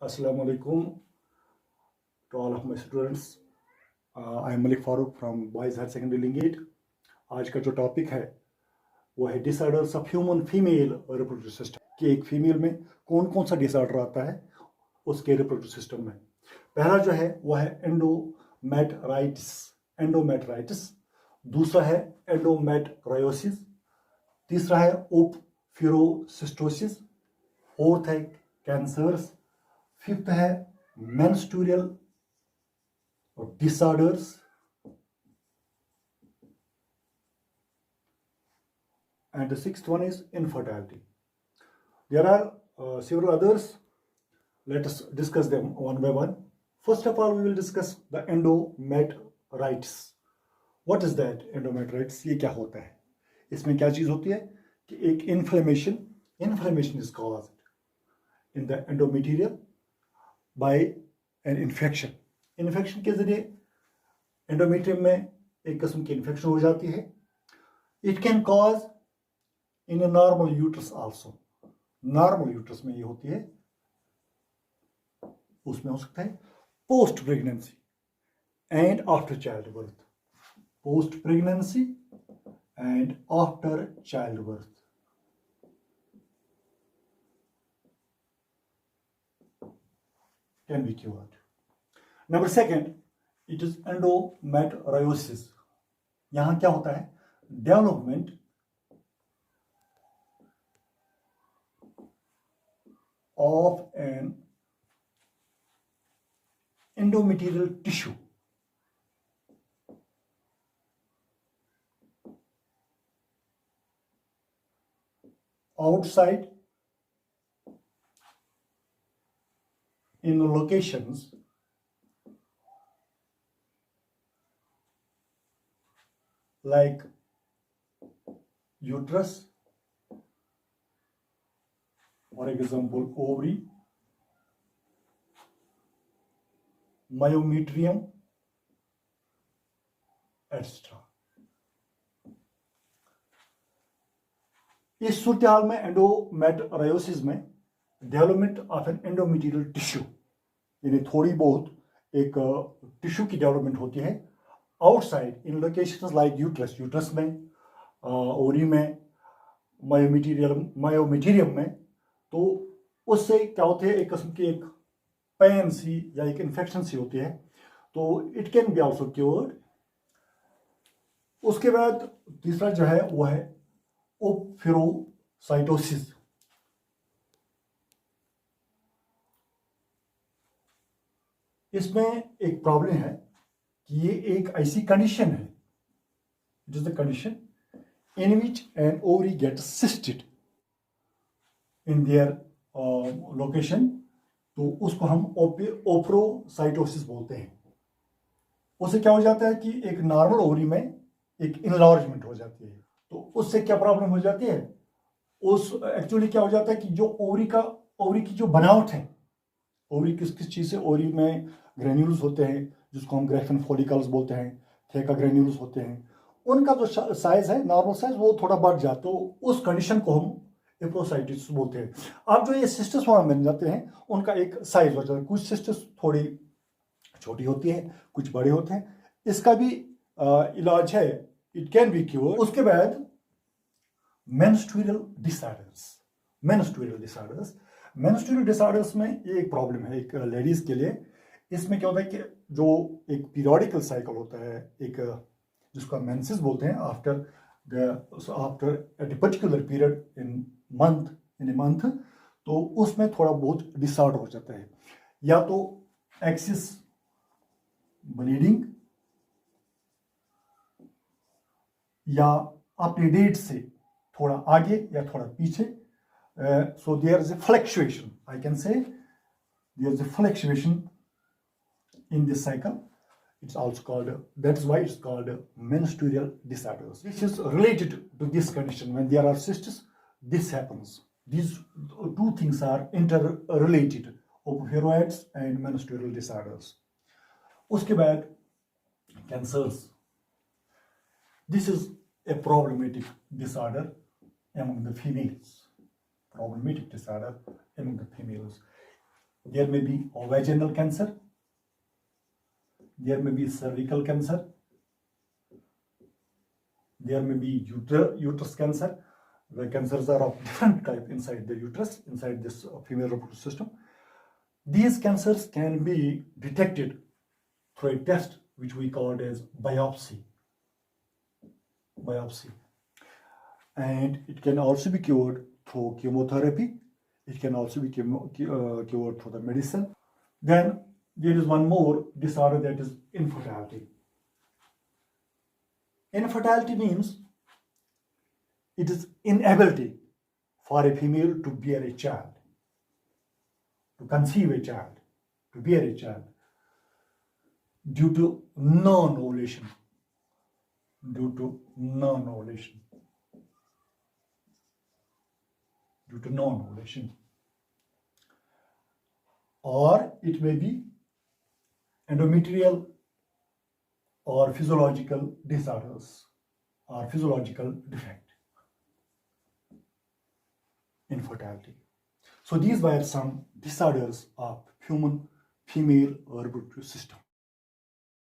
Assalamu alaikum to all of my students. I am Malik Farooq from Boys Higher Secondary Lingate. आज का जो topic है वो है disorders of human female reproductive system कि एक फीमेल में कौन कौन सा डिसऑर्डर आता है उसके रिप्रोडक्टिव सिस्टम में। पहला जो है वो है एंडोमेट्राइटिस, दूसरा है एंडोमेट्रायोसिस, तीसरा है ओपफ्यूरोसिस्टोसिस, फोर्थ है कैंसर्स, फिफ्थ है menstrual disorders, and the sixth one is infertility. There are several others. Let us discuss them one by one. First of all, we will discuss the endometritis. What is that endometritis? ये क्या होता है? इसमें क्या चीज होती है कि एक inflammation is caused in the endometrium by an infection. Infection के जरिए एंडोमेट्रियम में एक किस्म की इन्फेक्शन हो जाती है. It can cause in a normal uterus also. Normal uterus में ये होती है, उसमें हो सकता है post pregnancy and after child birth. Post pregnancy and after child birth. Can be cured. Number second, it is endometriosis. यहां क्या होता है? Development of an endometrial tissue outside in locations like uterus, for example ovary, myometrium, etc. इस सूरत हाल में endometriosis में development of an endometrial tissue यानी थोड़ी बहुत एक टिश्यू की डेवलपमेंट होती है outside in locations like uterus में, ओवरी में, मायोमेटेरियम में. तो उससे क्या होती है, एक किस्म की एक पेन सी या एक इन्फेक्शन सी होती है. तो it can be also cured. उसके बाद तीसरा जो है वो है ओपफ्यूरोसाइटोसिस. इसमें एक प्रॉब्लम है कि ये एक ऐसी कंडीशन है, it is the condition in which an ovary gets cysted in their location. तो उसको हम ओप्रोसाइटोसिस बोलते हैं. उससे क्या हो जाता है कि एक नॉर्मल ओवरी में एक इनलार्जमेंट हो जाती है. तो उससे क्या प्रॉब्लम हो जाती है, उस एक्चुअली क्या हो जाता है कि जो ओवरी की जो बनावट है, ओवरी किस चीज से, ओवरी में ग्रेन्यूल्स होते हैं जिसको हम ग्रेफिन फॉलिकल्स बोलते हैं, थेका ग्रेन्यूल्स होते हैं. उनका जो साइज है नॉर्मल साइज वो थोड़ा बढ़ जाता है. तो उस कंडीशन को हम एप्रोसाइटिस बोलते हैं. अब जो ये सिस्टर्स फॉर्म बन जाते हैं उनका एक साइज हो जाता है. कुछ सिस्टर्स थोड़ी छोटी होती है, कुछ बड़े होते हैं. इसका भी इलाज है, इट कैन बी क्योर. उसके बाद मेंस्ट्रुअल डिसऑर्डर्स में ये एक प्रॉब्लम है एक लेडीज के लिए. इसमें क्या होता है कि जो एक पीरियोडिकल साइकिल होता है, एक जिसको हम मेंसेस बोलते हैं, after at a particular period in a month, तो उसमें थोड़ा बहुत डिसऑर्डर हो जाता है. या तो एक्सिस ब्लीडिंग या अपने डेट से थोड़ा आगे या थोड़ा पीछे. So there is a fluctuation, I can say there is a fluctuation in this cycle. It's also called, that is why it's called menstrual disorders. This is related to this condition. When there are cysts, this happens. These two things are interrelated, opioids and menstrual disorders. उसके बाद cancers. This is a problematic disorder among the females. Problematic disorder among the females. There may be vaginal cancer, there may be cervical cancer, there may be uterus cancer. The cancers are of different type inside the uterus, inside this female reproductive system. These cancers can be detected through a test which we call as biopsy. And it can also be cured through chemotherapy. It can also be cured through the medicine. Then there is one more disorder, that is infertility. Infertility means it is inability for a female to bear a child, to conceive a child, to bear a child, due to non-ovulation. Or it may be endometrial or physiological disorders or physiological defect, infertility. So these were some disorders of human female reproductive system.